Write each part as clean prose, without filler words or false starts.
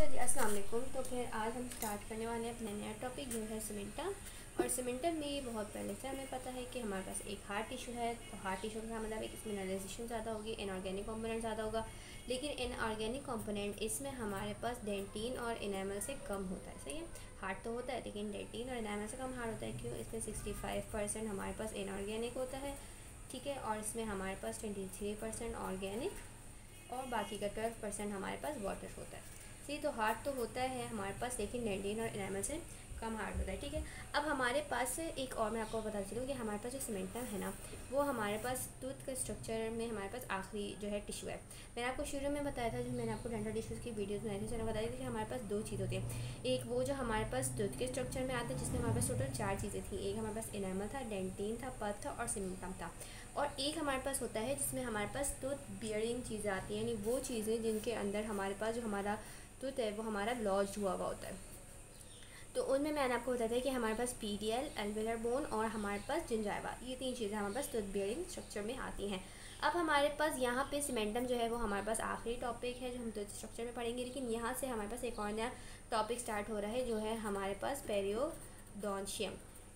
चलिए अस्सलाम वालेकुम। तो फिर आज हम स्टार्ट करने वाले हैं अपना नया टॉपिक जो है सीमेंटम। और सीमेंटम में बहुत पहले से हमें पता है कि हमारे पास एक हार्ट टिश्यू है। तो हार्ट टिश्यू का मतलब है कि इसमें मिनरलाइजेशन ज़्यादा होगी, इनऑर्गेनिक कंपोनेंट ज़्यादा होगा। लेकिन इनऑर्गेनिक कंपोनेंट इसमें हमारे पास डेंटिन और इनेमल से कम होता है। सही है, हार्ट तो होता है लेकिन डेंटिन और इनेमल से कम हार्ट होता है। क्यों? इसमें 65% हमारे पास इनऑर्गेनिक होता है, ठीक है। और इसमें हमारे पास 23% ऑर्गेनिक और बाकी का 12% हमारे पास वाटर होता है। सही, तो हार्ट तो होता है हमारे पास लेकिन डेंटिन और इनेमल से कम हार्ट होता है, ठीक है। अब हमारे पास एक और मैं आपको बता चलूँ कि हमारे पास जो सीमेंटम है ना, वो हमारे पास टूथ के स्ट्रक्चर में हमारे पास आखिरी जो है टिश्यू है। मैंने आपको शुरू में बताया था, जब मैंने आपको डेंटल टिश्यूज़ की वीडियोस बनाई थी, मैंने बताया था कि हमारे पास दो चीज़ होती है। एक वो जो हमारे पास टूथ के स्ट्रक्चर में आता है, जिसमें हमारे पास टोटल 4 चीज़ें थी। एक हमारे पास इनेमल था, डेंटिन था, पथ था और सीमेंटम था। और एक हमारे पास होता है जिसमें हमारे पास टूथ बियरिंग चीज़ें आती हैं, यानी वो चीज़ें जिनके अंदर हमारे पास जो हमारा टूथ है वो हमारा लॉज्ड हुआ होता है। तो उनमें मैंने आपको बताया था कि हमारे पास पीडीएल, एल्वेलर बोन और हमारे पास जिंजाइवा, ये 3 चीज़ें हमारे पास टूथ बियरिंग स्ट्रक्चर में आती हैं। अब हमारे पास यहाँ पे सीमेंटम जो है वो हमारे पास आखिरी टॉपिक है जो हम टूथ स्ट्रक्चर में पढ़ेंगे। लेकिन यहाँ से हमारे पास एक और नया टॉपिक स्टार्ट हो रहा है जो है हमारे पास पेरियोडोंशियम।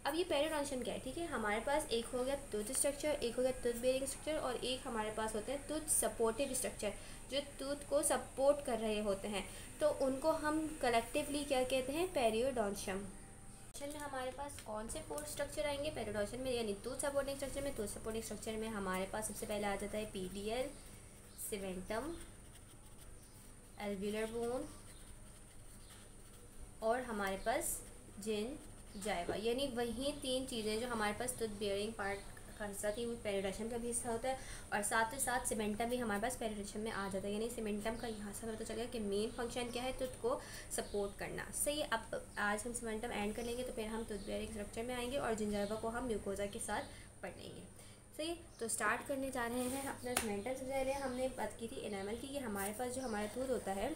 अब ये पेरियोडोंशियम क्या है? ठीक है, हमारे पास एक हो गया टूथ स्ट्रक्चर, एक हो गया टूथ बेयरिंग स्ट्रक्चर और एक हमारे पास होता है टूथ सपोर्टिव स्ट्रक्चर, जो टूथ को सपोर्ट कर रहे होते हैं। तो उनको हम कलेक्टिवली क्या कहते हैं? पेरियोडोंशियम। में हमारे पास कौन से 4 स्ट्रक्चर आएंगे पेरियोडोंशियम में, यानी टूथ सपोर्टिंग स्ट्रक्चर में? टूथ सपोर्टिंग स्ट्रक्चर में हमारे पास सबसे पहले आ जाता है पीडीएल, सीमेंटम, एल्वियुलर बोन और हमारे पास जिंजाइवा, यानी वही 3 चीज़ें जो हमारे पास टूथ बियरिंग पार्ट का हिस्सा थी वो पेरियोडोंशियम का भी हिस्सा होता है। और साथ ही साथ सीमेंटम भी हमारे पास पेरियोडोंशियम में आ जाता है। यानी सीमेंटम का यहाँ से हमें पता चलेगा कि मेन फंक्शन क्या है, टूथ को सपोर्ट करना। सही है, अब आज हम सीमेंटम एंड कर लेंगे तो फिर हम टूथ बियरिंग स्ट्रक्चर में आएंगे और जिंजाइवा को हम म्यूकोजा के साथ पढ़ लेंगे। सही, तो स्टार्ट करने जा रहे हैं अपना सीमेंटम। सबसे पहले हमने बात की थी इनेमल की, कि हमारे पास जो हमारा टूथ होता है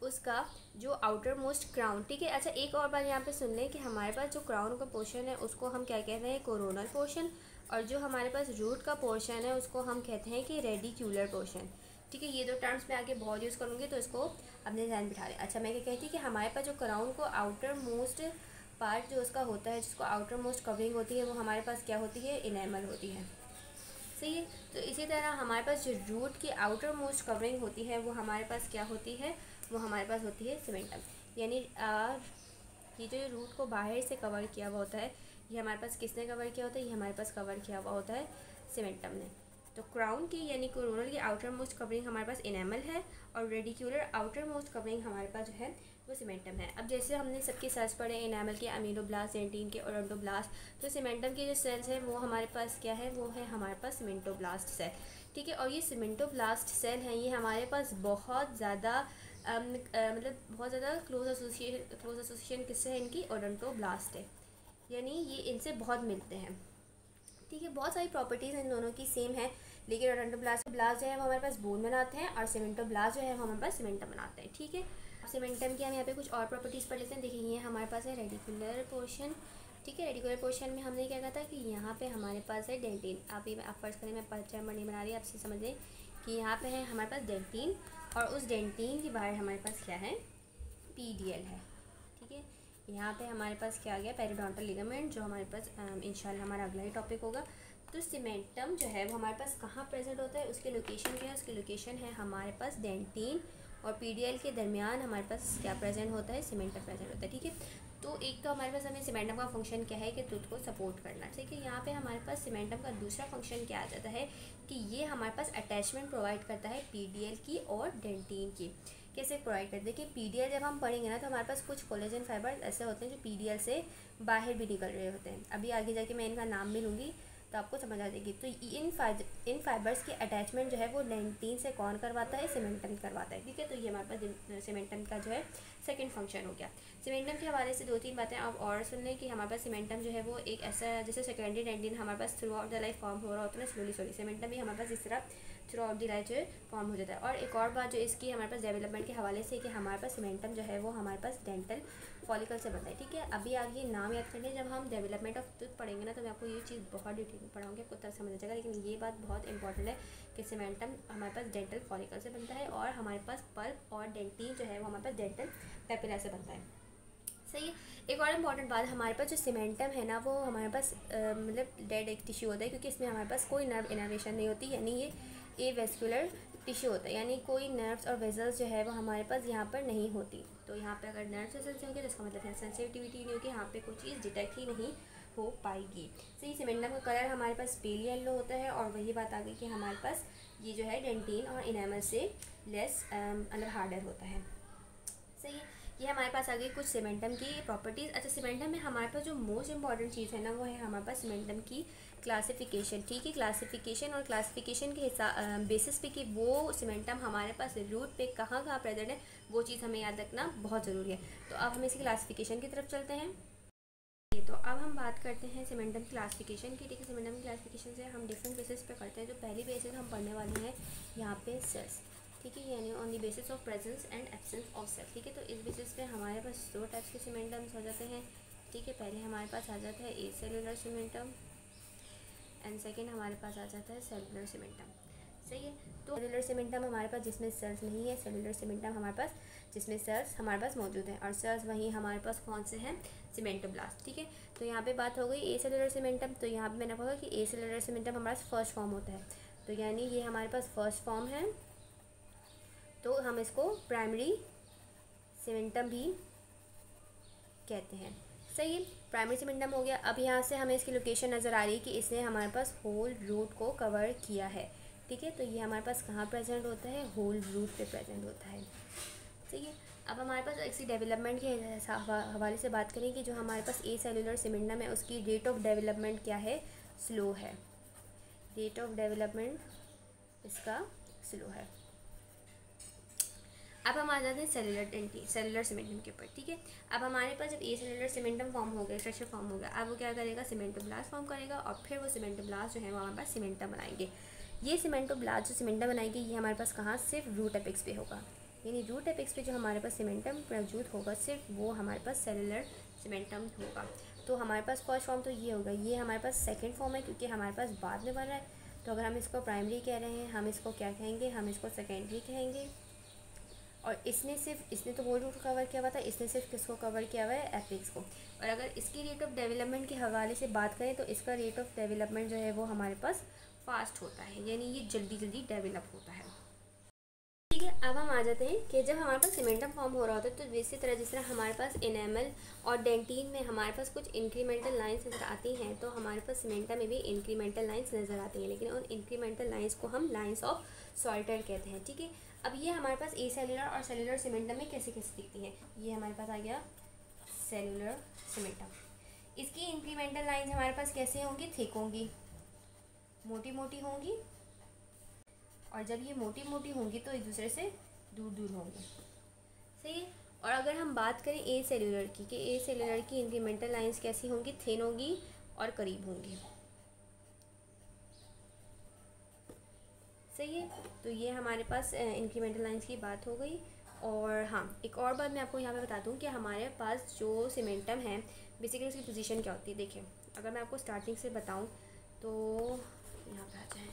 उसका जो आउटर मोस्ट क्राउन, ठीक है। अच्छा, एक और बात यहाँ पे सुन लें कि हमारे पास जो क्राउन का पोर्शन है उसको हम क्या कहते हैं? Coronal portion. और जो हमारे पास रूट का पोर्शन है उसको हम कहते हैं कि रेडिक्यूलर पोर्शन, ठीक है। ये दो टर्म्स मैं आगे बहुत यूज़ करूँगी तो इसको अपने ध्यान बिठा लें। अच्छा, मैं क्या कहती कि हमारे पास जो क्राउन को आउटर मोस्ट पार्ट जो उसका होता है, जिसको आउटर मोस्ट कवरिंग होती है, वो हमारे पास क्या होती है? इनेमल होती है। सही है, तो इसी तरह हमारे पास जो रूट की आउटर मोस्ट कवरिंग होती है वो हमारे पास क्या होती है? वो हमारे पास होती है सीमेंटम। यानी ये जो रूट को बाहर से कवर किया हुआ होता है, ये हमारे पास किसने कवर किया होता है? ये हमारे पास कवर किया हुआ होता है सीमेंटम ने। तो क्राउन की यानी कोरोनल की आउटर मोस्ट कवरिंग हमारे पास इनेमल है और रेडिक्यूलर आउटर मोस्ट कवरिंग हमारे पास जो है वो सीमेंटम है। अब जैसे हमने सबके सेल्स पढ़े, इनेमल के, अमीलोब्लास्ट, डेंटिन के और ओडोब्लास्ट, तो सीमेंटम के जो सेल्स हैं वो हमारे पास क्या है? वो है हमारे पास सीमेंटोब्लास्ट सेल, ठीक है। और ये सीमेंटोब्लास्ट सेल हैं, ये हमारे पास बहुत ज़्यादा मतलब बहुत ज़्यादा क्लोज एसोसिएशन किससे है? इनकी ओडोंटोब्लास्ट है, यानी ये इनसे बहुत मिलते हैं, ठीक है। बहुत सारी प्रॉपर्टीज़ इन दोनों की सेम है, लेकिन ओडोंटोब्लास्ट जो है वो हमारे पास बोन बनाते हैं और सीमेंटोब्लास्ट जो है वो हमारे पास सीमेंटम बनाते हैं, ठीक है। अब सीमेंटम की हम यहाँ पे कुछ और प्रॉपर्टीज़ पढ़ लेते हैं। देखिए, ये हमारे पास है रेडिकुलर पोर्शन, ठीक है। रेडिकुलर पोर्शन में हमने क्या कहा था कि यहाँ पे हमारे पास है डेंटिन। आप फर्स्ट करें, मैं परिचय नहीं बना रही, आपसे समझ लें कि यहाँ पे है हमारे पास डेंटिन और उस डेंटिन के बाहर हमारे पास क्या है? पीडीएल है, ठीक है। यहाँ पे हमारे पास क्या आ गया? पेरिडोंटल लिगामेंट, जो हमारे पास इंशाल्लाह हमारा अगला ही टॉपिक होगा। तो सीमेंटम जो है वो हमारे पास कहाँ प्रेजेंट होता है? उसकी लोकेशन क्या है? उसकी लोकेशन है हमारे पास डेंटिन और पीडीएल के दरमियान हमारे पास क्या प्रेजेंट होता है? सीमेंटम प्रेजेंट होता है, ठीक है। तो एक तो हमारे पास हमें सीमेंटम का फंक्शन क्या है कि टूथ को सपोर्ट करना, ठीक है। यहाँ पे हमारे पास सीमेंटम का दूसरा फंक्शन क्या आ जाता है कि ये हमारे पास अटैचमेंट प्रोवाइड करता है पीडीएल की और डेंटिन की। कैसे प्रोवाइड करते हैं कि पीडीएल जब हम पढ़ेंगे ना तो हमारे पास कुछ कोलेजन फाइबर ऐसे होते हैं जो पीडीएल से बाहर भी निकल रहे होते हैं। अभी आगे जाके मैं इनका नाम भी लूँगी तो आपको समझ आ जाएगी। तो इन फाइबर्स की अटैचमेंट जो है वो डेंटिन से कौन करवाता है? सीमेंटम करवाता है, ठीक है। तो ये हमारे पास सीमेंटम का जो है सेकंड फंक्शन हो गया। सीमेंटम के हवाले से 2-3 बातें आप और सुन लें कि हमारे पास सीमेंटम जो है वो एक ऐसा, जैसे सेकेंडरी डेंटिन हमारे pass through out the life form हो रहा होता है ना, स्लोली सीमेंटम भी हमारे पास इस तरह थ्रू आउट द लाइफ जो है फॉर्म हो जाता है। और एक और बात जो इसकी हमारे पास डेवलपमेंट के हवाले से कि हमारे पास सीमेंटम जो है वो हमारे पास डेंटल फॉलिकल से बनता है, ठीक है। अभी आगे नाम याद करने, जब हम डेवलपमेंट ऑफ टूथ पढ़ेंगे ना तो मैं आपको ये चीज़ बहुत डिटेल में पढ़ाऊँगी, आपको तब समझ आ जाएगा। लेकिन ये बात बहुत इंपॉर्टेंट है कि सीमेंटम हमारे पास डेंटल फॉलिकल से बनता है और हमारे पास पल्प और डेंटिन जो है वो हमारे पास डेंटल पेपिला से बनता है, सही है। एक और इम्पॉर्टेंट बात, हमारे पास जो सीमेंटम है ना वो हमारे पास मतलब डेड एक टिश्यू होता है, क्योंकि इसमें हमारे पास कोई नर्व इनर्वेशन नहीं होती, यानी ये एवेस्कुलर टिश्यू होता है, यानी कोई नर्व्स और वेजल्स जो है वो हमारे पास यहाँ पर नहीं होती। तो यहाँ पे अगर नर्व्स वेजल्स होंगे तो इसका मतलब है सेंसिटिविटी नहीं होगी, यहाँ पे कोई चीज़ डिटेक्ट ही नहीं हो पाएगी, सही। सीमेंटम का कलर हमारे पास पेल येलो होता है, और वही बात आ गई कि हमारे पास ये जो है डेंटिन और इनेमल से लेस मतलब हार्डर होता है, सही है। ये हमारे पास आ गई कुछ सीमेंटम की प्रॉपर्टीज़। अच्छा, सीमेंटम में हमारे पास जो मोस्ट इंपॉर्टेंट चीज़ है ना वो है हमारे पास सीमेंटम की क्लासिफिकेशन, ठीक है। क्लासिफिकेशन और क्लासिफिकेशन के हिसाब बेसिस पे कि वो सीमेंटम हमारे पास रूट पे कहाँ कहाँ प्रेजेंट है, वो चीज़ हमें याद रखना बहुत ज़रूरी है। तो अब हम इसकी क्लासिफिकेशन की तरफ चलते हैं। तो अब हम बात करते हैं सीमेंटम क्लासिफिकेशन की, ठीक है। सीमेंटम क्लासिफिकेशन से हम डिफरेंट बेसिस पे करते हैं। जो पहली बेसिस हम पढ़ने वाले हैं यहाँ पे सेल्स, ठीक है, यानी on the basis of presence and absence of cell, ठीक है। तो इस बेसिस पे हमारे पास 2 टाइप्स के सीमेंटम्स हो जाते हैं, ठीक है। पहले हमारे पास आ जाता है ए सेलुलर सीमेंटम एंड सेकेंड हमारे पास आ जाता है सेलुलर सीमेंटम, सही है। तो सेलुलर सीमेंटम हमारे पास जिसमें सेल्स नहीं है, सेलुलर सीमेंटम हमारे पास जिसमें सेल्स हमारे पास मौजूद हैं, और सेल्स वहीं हमारे पास कौन से हैं, सीमेंटोब्लास्ट, ठीक है। तो यहाँ पे बात हो गई ए सेलुलर सीमेंटम। तो यहाँ पे मैंने कहा कि ए सेलुलर सीमेंटम हमारे पास फर्स्ट फॉर्म होता है, तो यानी ये हमारे पास फर्स्ट फॉर्म है, तो हम इसको प्राइमरी सीमेंटम भी कहते हैं, सही है। प्राइमरी सीमेंटम हो गया। अब यहाँ से हमें इसकी लोकेशन नज़र आ रही है कि इसने हमारे पास होल रूट को कवर किया है, ठीक है। तो ये हमारे पास कहाँ प्रेजेंट होता है, होल रूट पे प्रेजेंट होता है, सही है। अब हमारे पास इसी डेवलपमेंट के हवाले से बात करें कि जो हमारे पास ए सेलुलर सीमेंटम है उसकी रेट ऑफ डेवलपमेंट क्या है, स्लो है, रेट ऑफ डेवलपमेंट इसका स्लो है। अब हम आ जाते हैं सेलुलर सीमेंटम के ऊपर, ठीक है। अब हमारे पास जब ए सेलुलर सीमेंटम फॉर्म हो गया, स्ट्रक्चर फॉर्म हो गया, अब वो क्या करेगा, सीमेंटोब्लास्ट फॉर्म करेगा, और फिर वो सीमेंटोब्लास्ट जो है वो हमारे पास सीमेंटम बनाएंगे। ये सीमेंटोब्लास्ट जो सीमेंटम बनाएंगे ये हमारे पास कहाँ, सिर्फ रूट एपेक्स पे होगा, यानी रूट एपेक्स पे जो हमारे पास सीमेंटम मौजूद होगा सिर्फ वो हमारे पास सेलुलर सीमेंटम होगा। तो हमारे पास फर्स्ट फॉर्म तो ये होगा, ये हमारे पास सेकेंड फॉर्म है क्योंकि हमारे पास बाद में बन रहा है। तो अगर हम इसको प्राइमरी कह रहे हैं, हम इसको क्या कहेंगे, हम इसको सेकेंडरी कहेंगे। और इसने तो होल रूट कवर किया हुआ था, इसने सिर्फ किसको कवर किया हुआ है, एपिक्स को। और अगर इसकी रेट ऑफ डेवलपमेंट के हवाले से बात करें तो इसका रेट ऑफ डेवलपमेंट जो है वो हमारे पास फास्ट होता है, यानी ये जल्दी जल्दी डेवलप होता है, ठीक है। अब हम आ जाते हैं कि जब हमारे पास सीमेंटम फॉर्म हो रहा होता है तो इसी तरह जिस तरह हमारे पास इनेमल और डेंटिन में हमारे पास कुछ इंक्रीमेंटल लाइंस नज़र आती हैं, तो हमारे पास सीमेंटम में भी इंक्रीमेंटल लाइंस नज़र आती हैं, लेकिन उन इंक्रीमेंटल लाइंस को हम लाइंस ऑफ सॉल्टर कहते हैं, ठीक है। अब ये हमारे पास ए सेलुलर और सेलुलर सीमेंटम में कैसे कैसे दिखती हैं, ये हमारे पास आ गया सेलुलर सीमेंटम। इसकी इंक्रीमेंटल लाइंस हमारे पास कैसे होंगी, थिक होंगी, मोटी मोटी होंगी, और जब ये मोटी मोटी होंगी तो एक दूसरे से दूर दूर होंगी, सही है। और अगर हम बात करें ए सेलुलर की, कि ए सेलुलर की इंक्रीमेंटल लाइंस कैसी होंगी, थिन होंगी और करीब होंगी, सही है। तो ये हमारे पास इंक्रीमेंटल लाइंस की बात हो गई। और हाँ, एक और बात मैं आपको यहाँ पे बता दूँ कि हमारे पास जो सीमेंटम है बेसिकली उसकी पोजीशन क्या होती है। देखिए, अगर मैं आपको स्टार्टिंग से बताऊँ तो यहाँ पे आ जाए,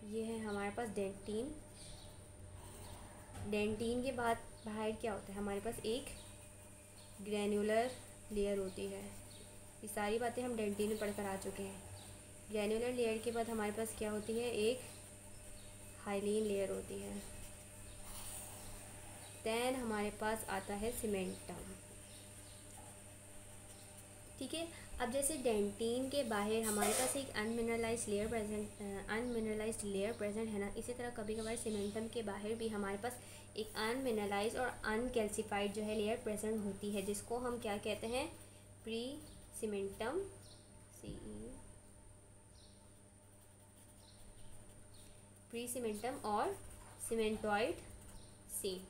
ये है हमारे पास डेंटिन। डेंटिन के बाद बाहर क्या होता है, हमारे पास एक ग्रैन्युलर लेयर होती है। ये सारी बातें हम डेंटिन में पढ़कर आ चुके हैं। ग्रैन्युलर लेयर के बाद हमारे पास क्या होती है, एक हाइलीन लेयर होती है। देन हमारे पास आता है सीमेंटम, ठीक है। अब जैसे डेंटिन के बाहर हमारे पास एक अनमिनरलाइज्ड लेयर प्रेजेंट है ना, इसी तरह कभी कभार सीमेंटम के बाहर भी हमारे पास एक अनमिनरलाइज्ड और अनकैल्सिफाइड जो है लेयर प्रेजेंट होती है, जिसको हम क्या कहते हैं, प्री सीमेंटम, प्री सीमेंटम और सीमेंटॉइड सीम,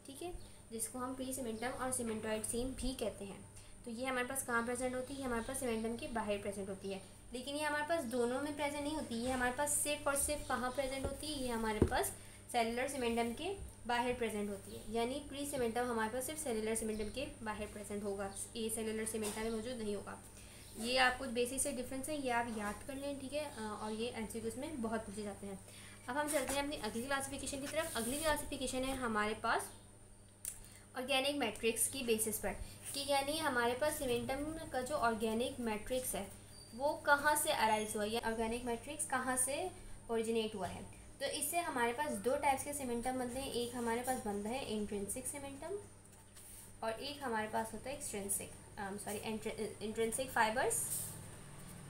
ठीक है, जिसको हम प्री सीमेंटम और सीमेंटॉइड सीम भी कहते हैं। तो ये हमारे पास कहाँ प्रेजेंट होती है, हमारे पास सीमेंटम के बाहर प्रेजेंट होती है, लेकिन ये हमारे पास दोनों में प्रेजेंट नहीं होती, ये हमारे पास सिर्फ और सिर्फ कहाँ प्रेजेंट होती है, ये हमारे पास सेलुलर सीमेंटम के बाहर प्रेजेंट होती है। यानी प्री सीमेंटम हमारे पास सिर्फ सेलुलर सीमेंटम के बाहर प्रेजेंट होगा, ये सेलुलर सीमेंटम में मौजूद नहीं होगा। ये आप कुछ बेसिक से डिफरेंस है, ये आप याद कर लें, ठीक है, और ये एमसीक्यूज़ में बहुत पूछे जाते हैं। अब हम चलते हैं अपनी अगली क्लासिफिकेशन की तरफ। अगली क्लासिफिकेशन है हमारे पास ऑर्गेनिक मैट्रिक्स की बेसिस पर, कि यानी हमारे पास सीमेंटम का जो ऑर्गेनिक मैट्रिक्स है वो कहाँ से अराइज हुआ, या ऑर्गेनिक मैट्रिक्स कहाँ से ओरिजिनेट हुआ है। तो इससे हमारे पास दो टाइप्स के सीमेंटम बनते हैं, एक हमारे पास बनता है इंट्रिंसिक सीमेंटम और एक हमारे पास होता है इंट्रिंसिक फाइबर्स,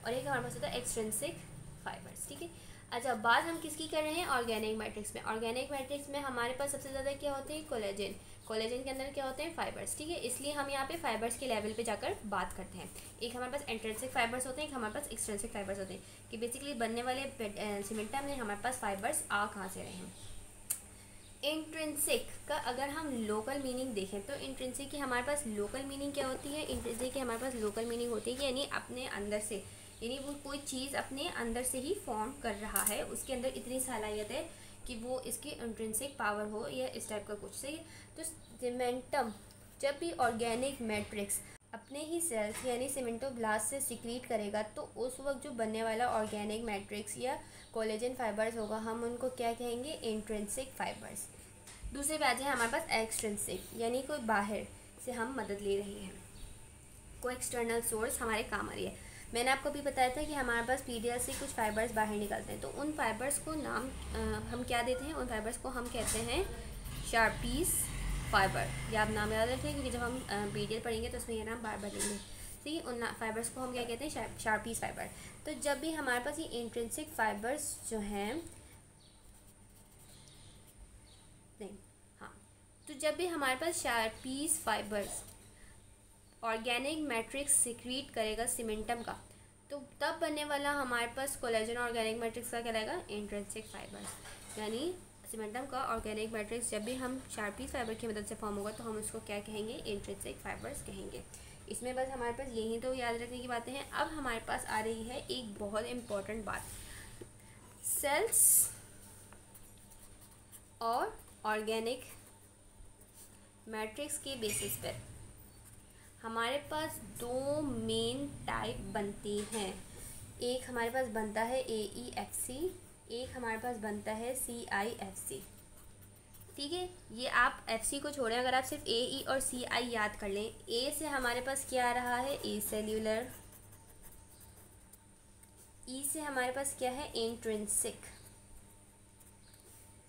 और एक हमारे पास होता है एक्सट्रिंसिक फाइबर्स। ठीक है, अच्छा बात हम किसकी कर रहे हैं, ऑर्गेनिक मैट्रिक्स में। ऑर्गेनिक मैट्रिक्स में हमारे पास सबसे ज़्यादा क्या होते हैं, कोलेजन। कोलेजन के अंदर क्या होते हैं, फाइबर्स। ठीक है, इसलिए हम यहाँ पे फाइबर्स के लेवल पे जाकर बात करते हैं। एक हमारे पास इंट्रिंसिक फाइबर्स होते हैं, एक हमारे पास एक्सट्रिंसिक फाइबर्स होते हैं, कि बेसिकली बनने वाले सीमेंटम में हमारे पास फाइबर्स आ कहाँ से रहे हैं। इंट्रिंसिक का अगर हम लोकल मीनिंग देखें तो इंट्रिंसिक की हमारे पास लोकल मीनिंग क्या होती है, इंट्रिंसिक की हमारे पास लोकल मीनिंग होती है कि यानी अपने अंदर से, यानी वो कोई चीज़ अपने अंदर से ही फॉर्म कर रहा है, उसके अंदर इतनी सलाहियत है कि वो इसकी इंट्रिंसिक पावर हो या इस टाइप का कुछ। सही, तो सीमेंटम जब भी ऑर्गेनिक मैट्रिक्स अपने ही सेल्स यानी सीमेंटोब्लास्ट से सिक्रीट करेगा तो उस वक्त जो बनने वाला ऑर्गेनिक मैट्रिक्स या कोलेजन फाइबर्स होगा हम उनको क्या कहेंगे, इंट्रिंसिक फाइबर्स। दूसरे पे आ जाए हमारे पास एक्सट्रिंसिक, यानी कोई बाहर से हम मदद ले रहे हैं, कोई एक्सटर्नल सोर्स हमारे काम आ रही है। मैंने आपको भी बताया था कि हमारे पास पीडीएल से कुछ फाइबर्स बाहर निकलते हैं, तो उन फाइबर्स को नाम हम क्या देते हैं, उन फाइबर्स को हम कहते हैं शार्पीस फाइबर। या आप नाम याद रखें क्योंकि जब हम पीडीएल पढ़ेंगे तो उसमें ये नाम बार बार लेंगे। ठीक है, उन फाइबर्स को हम क्या कहते हैं, शार्पीस फाइबर। तो जब भी हमारे पास ये इंट्रिंसिक फाइबर्स जो हैं, नहीं हाँ, तो जब भी हमारे पास शार्पीस फाइबर्स ऑर्गेनिक मैट्रिक्स सिक्रीट करेगा सीमेंटम का, तो तब बनने वाला हमारे पास कोलेजन ऑर्गेनिक मैट्रिक्स का कहलाएगा इंट्रिंसिक फाइबर्स। यानी सीमेंटम का ऑर्गेनिक मैट्रिक्स जब भी हम शार्पीस फाइबर की मदद से फॉर्म होगा तो हम उसको क्या कहेंगे, इंट्रिंसिक फाइबर्स कहेंगे। इसमें बस हमारे पास यही तो याद रखने की बातें हैं। अब हमारे पास आ रही है एक बहुत इम्पॉर्टेंट बात, सेल्स और ऑर्गेनिक मैट्रिक्स के बेसिस पर हमारे पास दो मेन टाइप बनती हैं। एक हमारे पास बनता है AEFC, एक हमारे पास बनता है CIFC। ठीक है, ये आप FC को छोड़ें, अगर आप सिर्फ AE और CI याद कर लें। A से हमारे पास क्या आ रहा है, ए सेल्यूलर। E से हमारे पास क्या है, इंट्रिंसिक।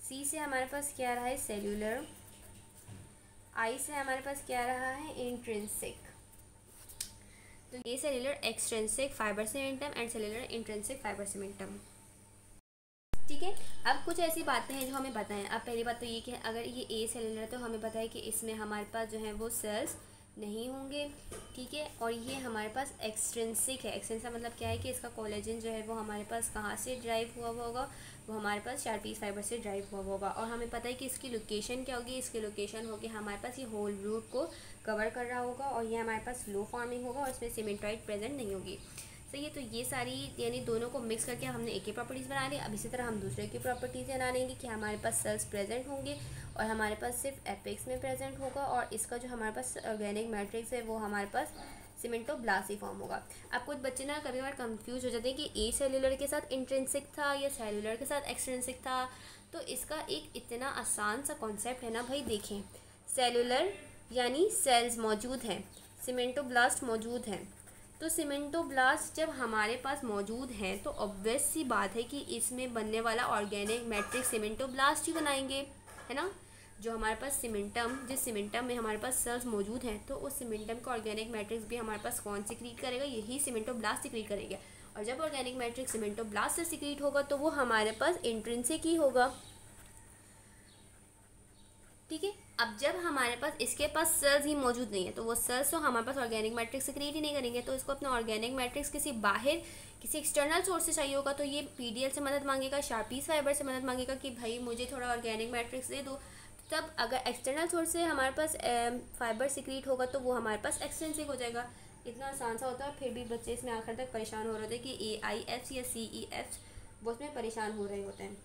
C से हमारे पास क्या आ रहा है, सेल्यूलर। I से हमारे पास क्या आ रहा है, इंट्रिंसिक। तो ये cellular extrinsic fibre cementum and cellular intrinsic fibre cementum. ठीक है, अब कुछ ऐसी बातें हैं जो हमें पता है। अब पहली बात तो ये कि अगर ये ए सेल्यूलर है तो हमें पता है कि इसमें हमारे पास जो है वो सेल्स नहीं होंगे। ठीक है, और ये हमारे पास एक्सट्रिंसिक है। एक्सट्रिंसिक मतलब क्या है कि इसका कोलेजन जो है वो हमारे पास कहाँ से ड्राइव हुआ होगा, वो हमारे पास शार्पीस फाइबर से ड्राइव हुआ होगा। और हमें पता है कि इसकी लोकेशन क्या होगी, इसकी लोकेशन होगी हमारे पास ये होल रूट को कवर कर रहा होगा और ये हमारे पास लो फॉर्मिंग होगा और इसमें सीमेंटॉइड प्रेजेंट नहीं होगी। सही है, तो ये सारी यानी दोनों को मिक्स करके हमने एक ही प्रॉपर्टीज़ बना ली। अब इसी तरह हम दूसरे की प्रॉपर्टीज़ बना लेंगे कि हमारे पास सेल्स प्रेजेंट होंगे और हमारे पास सिर्फ एपेक्स में प्रेजेंट होगा, और इसका जो हमारे पास ऑर्गेनिक मैट्रिक्स है वो हमारे पास सीमेंटोब्लास्ट ही फॉर्म होगा। अब कुछ बच्चे ना कभी बार कंफ्यूज हो जाते हैं कि ए सेल्यूलर के साथ इंट्रिंसिक था या सेल्यूलर के साथ एक्सट्रिंसिक था। तो इसका एक इतना आसान सा कॉन्सेप्ट है ना भाई, देखें, सेल्यूलर यानी सेल्स मौजूद हैं, सीमेंटोब्लास्ट मौजूद हैं। तो सीमेंटोब्लास्ट जब हमारे पास मौजूद हैं तो ऑब्वियस सी बात है कि इसमें बनने वाला ऑर्गेनिक मैट्रिक्स सीमेंटोब्लास्ट ही बनाएंगे, है ना। जो हमारे पास सीमेंटम, जिस सीमेंटम में हमारे पास सेल्स मौजूद हैं तो उस सीमेंटम का ऑर्गेनिक मैट्रिक्स भी हमारे पास कौन सिक्रीट करेगा, यही सीमेंटोब्लास्ट सिक्रीट करेगा। और जब ऑर्गेनिक मैट्रिक्स सीमेंटोब्लास्ट से सिक्रीट होगा तो वो हमारे पास इंट्रिंसिक ही होगा। ठीक है, अब जब हमारे पास इसके पास सेल्स ही मौजूद नहीं है तो वो सेल्स तो हमारे पास ऑर्गेनिक मैट्रिक्स से क्रिएट ही नहीं करेंगे, तो इसको अपना ऑर्गेनिक मैट्रिक्स किसी बाहर किसी एक्सटर्नल सोर्स से चाहिए होगा। तो ये पीडीएल से मदद मांगेगा, शार्पीस फाइबर से मदद मांगेगा कि भाई मुझे थोड़ा ऑर्गेनिक मैट्रिक्स दे दो। तब अगर एक्सटर्नल सोर्स से हमारे पास फाइबर सिक्रीट होगा तो वो हमारे पास एक्सट्रिंसिक हो जाएगा। इतना आसान सा होता है, फिर भी बच्चे इसमें आखिर तक परेशान हो रहे होते हैं कि AIFs या CEFs, वो उसमें परेशान हो रहे होते हैं।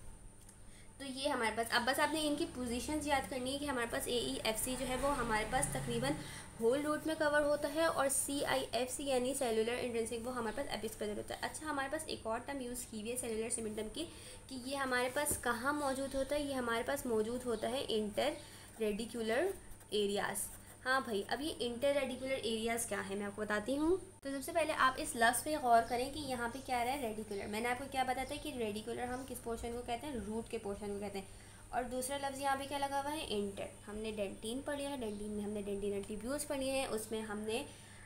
तो ये हमारे पास अब बस आपने इनकी पोजीशंस याद करनी है कि हमारे पास AEFC जो है वो हमारे पास तकरीबन होल रूट में कवर होता है, और CIFC यानी सेलुलर इंट्रिंसिक वो हमारे पास एपिक्स प्रेजेंट होता है। अच्छा, हमारे पास एक और टर्म यूज़ की हुई है सेलुलर सिमेंटम की, कि ये हमारे पास कहाँ मौजूद होता है, ये हमारे पास मौजूद होता है इंटर रेडिकुलर एरियाज़। हाँ भाई, अब ये इंटर रेडिकुलर एरियाज़ क्या है मैं आपको बताती हूँ। तो सबसे पहले आप इस लफ्ज़ पे गौर करें कि यहाँ पे क्या रहा है, रेडिकुलर। मैंने आपको क्या बताया था कि रेडिकुलर हम किस पोर्शन को कहते हैं, रूट के पोर्शन को कहते हैं। और दूसरा लफ्ज़ यहाँ पे क्या लगा हुआ है, इंटर। हमने डेंटिन पढ़ लिया है, डेंटिन में हमने डेंटिनल ट्यूब्यूल्स पढ़ी हैं, उसमें हमने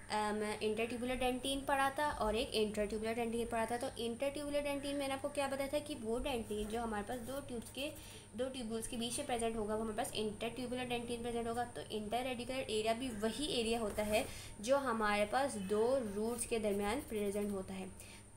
इंटरट्यूबुलर डेंटिन पढ़ा था और एक इंटरट्यूबुलर डेंटिन पढ़ा था। तो इंटरट्यूबुलर डेंटिन मैंने आपको क्या बताया था कि वो डेंटिन जो हमारे पास दो ट्यूब्यूल्स के बीच में प्रेजेंट होगा वो हमारे पास इंटरट्यूबुलर डेंटिन प्रेजेंट होगा। तो इंटर रेडिकुलर एरिया भी वही एरिया होता है जो हमारे पास दो रूट्स के दरमियान प्रेजेंट होता है।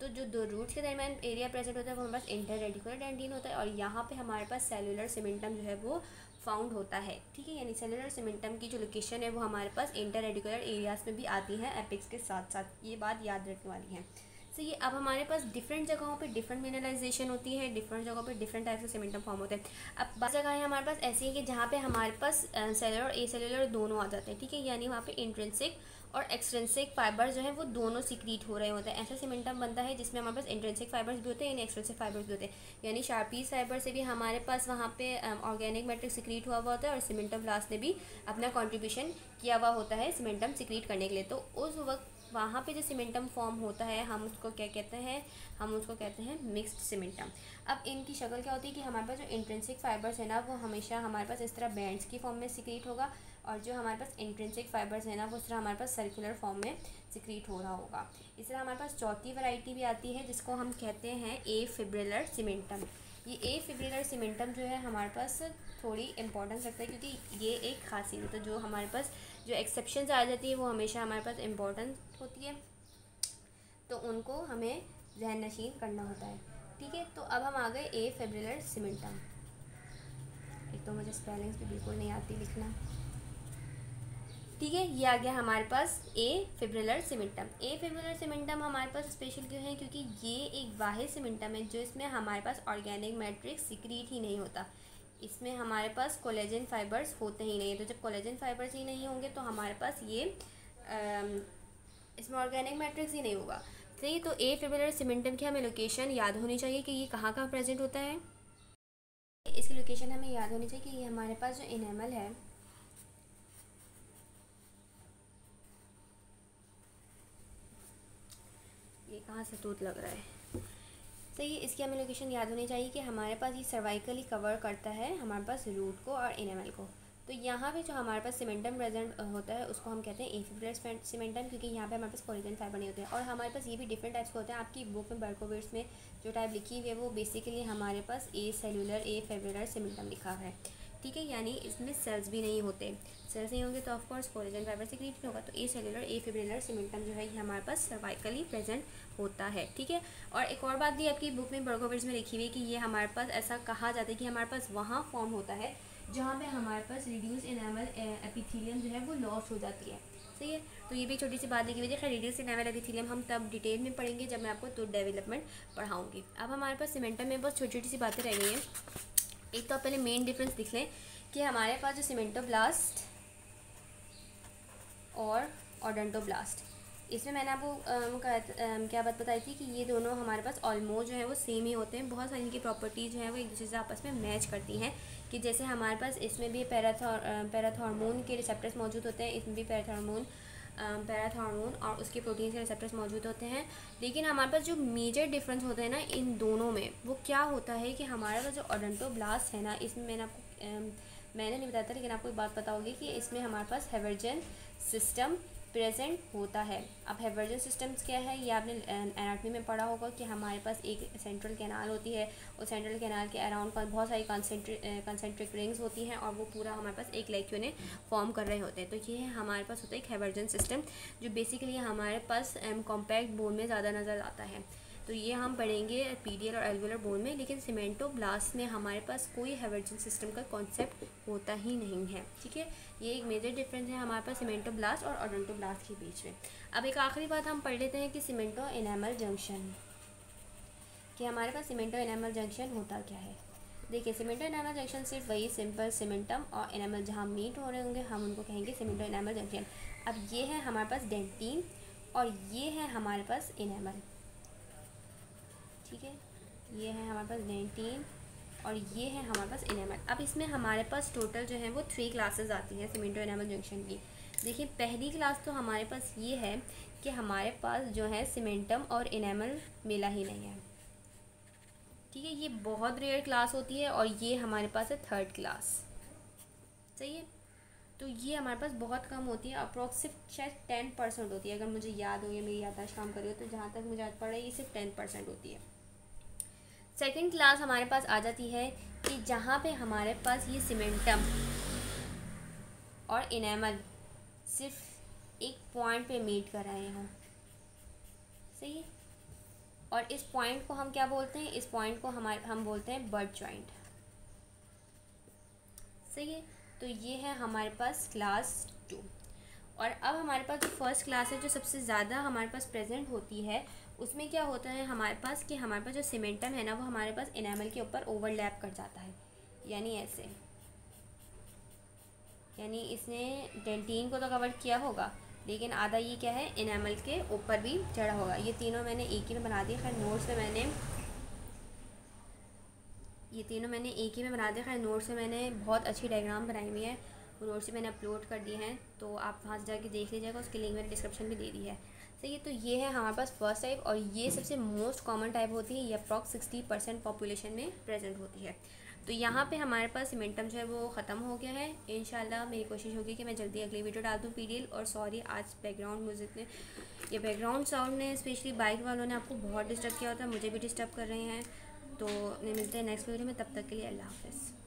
तो जो दो रूट्स के दरमियान एरिया प्रेजेंट होता है वो हमारे पास इंटर रेडिकुलर डेंटिन होता है, और यहाँ पे हमारे पास सेलुलर सिमेंटम जो है वो फाउंड होता है। ठीक है, यानी सेलुलर सिमेंटम की जो लोकेशन है वो हमारे पास इंटर रेडिकुलर एरियाज़ में भी आती है एपिक्स के साथ साथ, ये बात याद रखने वाली है। सो ये अब हमारे पास डिफरेंट जगहों पे डिफरेंट मिनरलाइजेशन होती है, डिफरेंट जगहों पे डिफरेंट टाइप से सीमेंटम फॉर्म होते हैं। अब बात जगह हमारे पास ऐसी है कि जहाँ पे हमारे पास सेलुलर और एसेलुलर दोनों आ जाते हैं। ठीक है, यानी वहाँ पे इंट्रिंसिक और एक्सट्रिंसिक फाइबर जो है वो दोनों सीक्रेट हो रहे होते हैं। ऐसा सीमेंटम बनता है जिसमें हमारे पास इंट्रिंसिक फाइबर्स भी होते हैं यानी एक्सट्रिंसिक फाइबर्स भी होते हैं। यानी शार्पीज फाइबर से भी हमारे पास वहाँ पे ऑर्गेनिक मैट्रिक्स सीक्रेट हुआ होता है, और सीमेंटम ब्लास्ट ने भी अपना कॉन्ट्रीब्यूशन किया हुआ होता है सीमेंटम सीक्रेट करने के लिए। तो उस वक्त वहाँ पे जो सीमेंटम फॉर्म होता है हम उसको क्या कहते हैं, हम उसको कहते हैं मिक्स्ड सीमेंटम। अब इनकी शक्ल क्या होती है कि हमारे पास जो इंट्रिंसिक फाइबर्स है ना वो हमेशा हमारे पास इस तरह बैंड्स की फॉर्म में सीक्रेट होगा, और जो हमारे पास इंट्रिंसिक फाइबर्स है ना वो इस तरह हमारे पास सर्कुलर फॉर्म में सीक्रेट हो रहा होगा। इस तरह हमारे पास चौथी वैरायटी भी आती है जिसको हम कहते हैं एफिब्रिलर सीमेंटम। ये एफिब्रिलर सीमेंटम जो है हमारे पास थोड़ी इंपॉर्टेंस रखता है क्योंकि ये एक खासियत है। तो जो हमारे पास जो एक्सेप्शंस आ जाती है वो हमेशा हमारे पास इम्पोर्टेंट होती है, तो उनको हमें जहन नशीन करना होता है। ठीक है, तो अब हम आ गए एफिब्रिलर सीमेंटम। एक तो मुझे स्पेलिंग्स भी बिल्कुल नहीं आती लिखना। ठीक है, ये आ गया हमारे पास एफिब्रिलर सीमेंटम। एफिब्रिलर सीमेंटम हमारे पास स्पेशल क्यों है, क्योंकि ये एक वाहिद सीमेंटम है जो इसमें हमारे पास ऑर्गेनिक मैट्रिक्स सीक्रेट ही नहीं होता। इसमें हमारे पास कोलेजन फाइबर्स होते ही नहीं है। तो जब कोलेजन फाइबर्स ही नहीं होंगे तो हमारे पास ये इसमें ऑर्गेनिक मैट्रिक्स ही नहीं होगा। सही, तो एफिब्रिलर सीमेंटम की हमें लोकेशन याद होनी चाहिए कि ये कहाँ कहाँ प्रेजेंट होता है। इसकी लोकेशन हमें याद होनी चाहिए कि ये हमारे पास जो इनेमल है ये कहाँ से तूत लग रहा है। सही, इसकी हमें लोकेशन याद होनी चाहिए कि हमारे पास ये सर्वाइकली कवर करता है हमारे पास रूट को और इनेमल को। तो यहाँ पे जो हमारे पास सीमेंटम प्रेजेंट होता है उसको हम कहते हैं एफिब्रिलर सीमेंटम, क्योंकि यहाँ पे हमारे पास कोलेजन फाइबर नहीं होते हैं। और हमारे पास ये भी डिफरेंट टाइप्स के होते हैं। आपकी बुक में बर्कोविट्स में जो टाइप लिखी हुई है वो बेसिकली हमारे पास एसेलुलर एफिब्रिलर सीमेंटम लिखा है। ठीक है, यानी इसमें सेल्स भी नहीं होते। सेल्स नहीं होंगे तो ऑफकोर्स कोलेजन फाइबर सीक्रेट नहीं होगा। तो एसेलुलर एफिब्रिलर सीमेंटम जो है ये हमारे पास सर्वाइकली प्रेजेंट होता है। ठीक है, और एक और बात भी आपकी बुक में बर्कोविट्स में लिखी हुई है कि ये हमारे पास ऐसा कहा जाता है कि हमारे पास वहाँ फॉर्म होता है जहाँ पे हमारे पास रिड्यूस इनेमल एपिथेलियम जो है वो लॉस हो जाती है। सही है, तो ये भी छोटी सी बात लिखी हुई है। खैर रिड्यूस इनेमल एपिथेलियम हम तब डिटेल में पढ़ेंगे जब मैं आपको टूथ डेवलपमेंट पढ़ाऊँगी। अब हमारे पास सीमेंटम में बस छोटी छोटी सी बातें रह गई हैं। एक तो आप पहले मेन डिफरेंस लिख लें कि हमारे पास जो सीमेंटोब्लास्ट और ओडोंटोब्लास्ट, इसमें मैंने आपको क्या बात बताई थी कि ये दोनों हमारे पास ऑलमोस्ट जो है वो सेम ही होते हैं। बहुत सारी इनकी प्रॉपर्टीज़ जो है वो एक दूसरे से आपस में मैच करती हैं, कि जैसे हमारे पास इसमें भी पैराथॉर्मोन के रिसेप्टर्स मौजूद होते हैं, इसमें भी पैराथॉर्मोन और उसके प्रोटीन के रिसेप्टर्स मौजूद होते हैं। लेकिन हमारे पास जो मेजर डिफरेंस होते हैं ना इन दोनों में, वो क्या होता है कि हमारे पास जो ओडोंटोब्लास्ट है ना, इसमें मैंने नहीं बताया था लेकिन आपको एक बात पता होगी कि इसमें हमारे पास हैवर्जन सिस्टम प्रेजेंट होता है। अब हैवर्जन सिस्टम्स क्या है ये आपने एनाटॉमी में पढ़ा होगा कि हमारे पास एक सेंट्रल कैनाल होती है और सेंट्रल कैनाल के अराउंड बहुत सारी कंसेंट्रिक रिंग्स होती हैं और वो पूरा हमारे पास एक लेग ने फॉर्म कर रहे होते हैं। तो ये हमारे पास होता है एक हैवर्जन सिस्टम जो बेसिकली हमारे पास कॉम्पैक्ट बोन में ज़्यादा नज़र आता है। तो ये हम पढ़ेंगे पीडियल और एल्वियोलर बोन में, लेकिन सीमेंटोब्लास्ट में हमारे पास कोई हैवर्जन सिस्टम का कॉन्सेप्ट होता ही नहीं है, ठीक है। ये एक मेजर डिफरेंस है हमारे पास सीमेंटोब्लास्ट और ओडोंटोब्लास्ट के बीच में। अब एक आखिरी बात हम पढ़ लेते हैं कि सीमेंटो एनामल जंक्शन, कि हमारे पास सीमेंटो एनामल जंक्शन होता क्या है। देखिए, सीमेंटो एनामल जंक्शन सिर्फ वही सिंपल सीमेंटम और एनामल जहाँ मीट हो रहे होंगे हम उनको कहेंगे सीमेंटो एनामल जंक्शन। अब ये है हमारे पास डेंटिन और ये है हमारे पास एनामल, ठीक है। ये है हमारे पास डेंटिन और ये है हमारे पास एनामल। अब इसमें हमारे पास टोटल जो है वो 3 क्लासेस आती हैं सीमेंटो एनामल जंक्शन की। देखिए, पहली क्लास तो हमारे पास ये है कि हमारे पास जो है सीमेंटम और एनामल मिला ही नहीं है, ठीक है। ये बहुत रेयर क्लास होती है और ये हमारे पास है 3rd क्लास, सही है। तो ये हमारे पास बहुत कम होती है, अप्रोक्सिमेट शायद 10% होती है, अगर मुझे याद हो या मेरी याददाश्त काम करी हो तो। जहाँ तक मुझे याद पड़ रहा है ये सिर्फ 10% होती है। 2nd क्लास हमारे पास आ जाती है कि जहाँ पे हमारे पास ये सीमेंटम और एनामल सिर्फ एक पॉइंट पे मीट कर रहे हों, सही है। और इस पॉइंट को हम क्या बोलते हैं, इस पॉइंट को हम बोलते हैं बड जॉइंट, सही है। तो ये है हमारे पास क्लास 2। और अब हमारे पास जो फर्स्ट क्लास है जो सबसे ज़्यादा हमारे पास प्रेजेंट होती है, उसमें क्या होता है हमारे पास कि हमारे पास जो सीमेंटम है ना वो हमारे पास एनामल के ऊपर ओवरलैप कर जाता है, यानी ऐसे, यानी इसने डेंटिन को तो कवर किया होगा लेकिन आधा ये क्या है एनामल के ऊपर भी चढ़ा होगा। ये तीनों मैंने एक ही में बना दिया, खैर नोट्स में मैंने ये तीनों मैंने एक ही में बना दिया। खैर नोट्स में मैंने बहुत अच्छी डायग्राम बनाई हुई है, वो नोट्स से मैंने अपलोड कर दिए हैं, तो आप वहाँ से जाके देख लीजिएगा, उसकी लिंक मैंने डिस्क्रिप्शन में दे दी है, सही है। तो ये है हमारे पास फर्स्ट टाइप और ये सबसे मोस्ट कॉमन टाइप होती है, ये अप्रॉक्स 60% पॉपुलेशन में प्रेजेंट होती है। तो यहाँ पे हमारे पास सीमेंटम जो है वो ख़त्म हो गया है। इंशाल्लाह मेरी कोशिश होगी कि मैं जल्दी अगली वीडियो डाल दूँ पीडीएल। और सॉरी, आज बैकग्राउंड म्यूज़िक ने या बैकग्राउंड साउंड ने स्पेशली बाइक वालों ने आपको बहुत डिस्टर्ब किया होता है, मुझे भी डिस्टर्ब कर रहे हैं। तो मिलते हैं नेक्स्ट वीडियो में, तब तक के लिए अल्लाह हाफ़िज़।